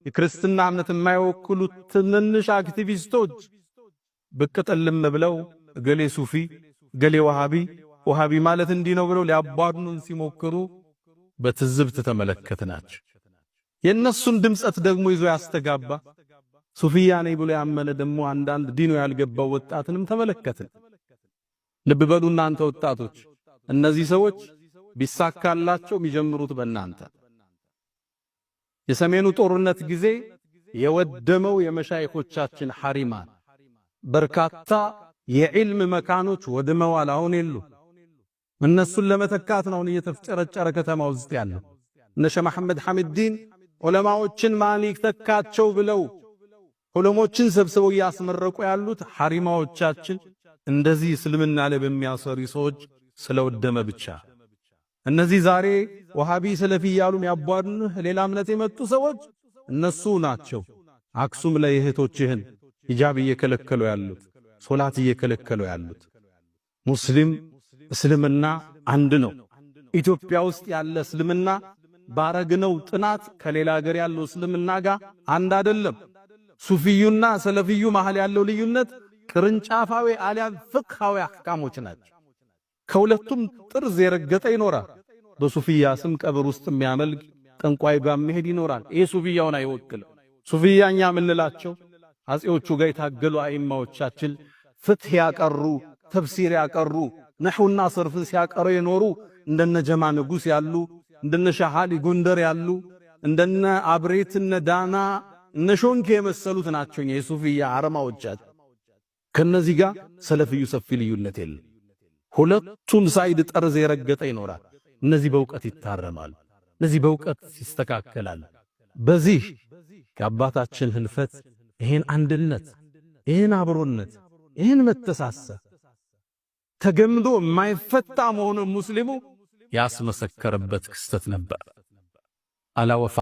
የክርስትና እምነት የማይወክሉ ትንንሽ አክቲቪስቶች ብቅ ጥልም ብለው ገሌ ሱፊ ገሌ ወሃቢ ማለት እንዲህ ነው ብለው ሊያባዱን ሲሞክሩ በትዝብት ተመለከትናቸው። የነሱን ድምጸት ደግሞ ይዞ ያስተጋባ ሱፊያ ነኝ ብሎ ያመነ ደግሞ አንዳንድ ዲኑ ያልገባው ወጣትንም ተመለከትን። ልብ በሉ እናንተ ወጣቶች፣ እነዚህ ሰዎች ቢሳካላቸው የሚጀምሩት በእናንተ። የሰሜኑ ጦርነት ጊዜ የወደመው የመሻይኾቻችን ሐሪማን በርካታ የዕልም መካኖች ወድመዋል። አሁን የሉ። እነሱን ለመተካት ነው እየተፍጨረጨረ ከተማ ውስጥ ያለው። እነ ሸህ መሐመድ ሐሚድዲን ዑለማዎችን ማን ይተካቸው ብለው ዑለሞችን ሰብስበው ያስመረቁ ያሉት ሐሪማዎቻችን እንደዚህ እስልምና ላይ በሚያሰሩ ሰዎች ስለወደመ ብቻ። እነዚህ ዛሬ ወሃቢ ሰለፊ ያሉ የሚያባዱህ ሌላ እምነት የመጡ ሰዎች እነሱ ናቸው። አክሱም ላይ እህቶችህን ሂጃብ እየከለከሉ ያሉት፣ ሶላት እየከለከሉ ያሉት። ሙስሊም እስልምና አንድ ነው። ኢትዮጵያ ውስጥ ያለ እስልምና ባረግነው ጥናት ከሌላ ሀገር ያለው እስልምና ጋር አንድ አይደለም። ሱፊዩና ሰለፊዩ መሃል ያለው ልዩነት ቅርንጫፋዊ አሊያም ፍቅሃዊ አህካሞች ናቸው። ከሁለቱም ጥርዝ የረገጠ ይኖራል። በሱፊያ ስም ቀብር ውስጥ የሚያመልክ ጠንቋይ ጋር መሄድ ይኖራል። ይሄ ሱፊያውን አይወክልም። ሱፊያኛ ምንላቸው አጼዎቹ ጋር የታገሉ አይማዎቻችን ፍትህ ያቀሩ፣ ተፍሲር ያቀሩ፣ ነህውና ሰርፍን ሲያቀሩ የኖሩ እንደነ ጀማ ንጉስ ያሉ፣ እንደነ ሻሃሊ ጎንደር ያሉ፣ እንደነ አብሬትነ ዳና እነ ሾንኬ የመሰሉት ናቸው የሱፊያ አረማዎቻችን። ከነዚህ ጋር ሰለፊዩ ሰፊ ልዩነት የለም። ሁለቱም ሳይድ ጠርዝ የረገጠ ይኖራል። እነዚህ በእውቀት ይታረማሉ፣ እነዚህ በእውቀት ይስተካከላል። በዚህ ከአባታችን ህልፈት ይሄን አንድነት፣ ይሄን አብሮነት፣ ይሄን መተሳሰብ ተገምዶ የማይፈታ መሆኑን ሙስሊሙ ያስመሰከረበት ክስተት ነበር። አላወፋ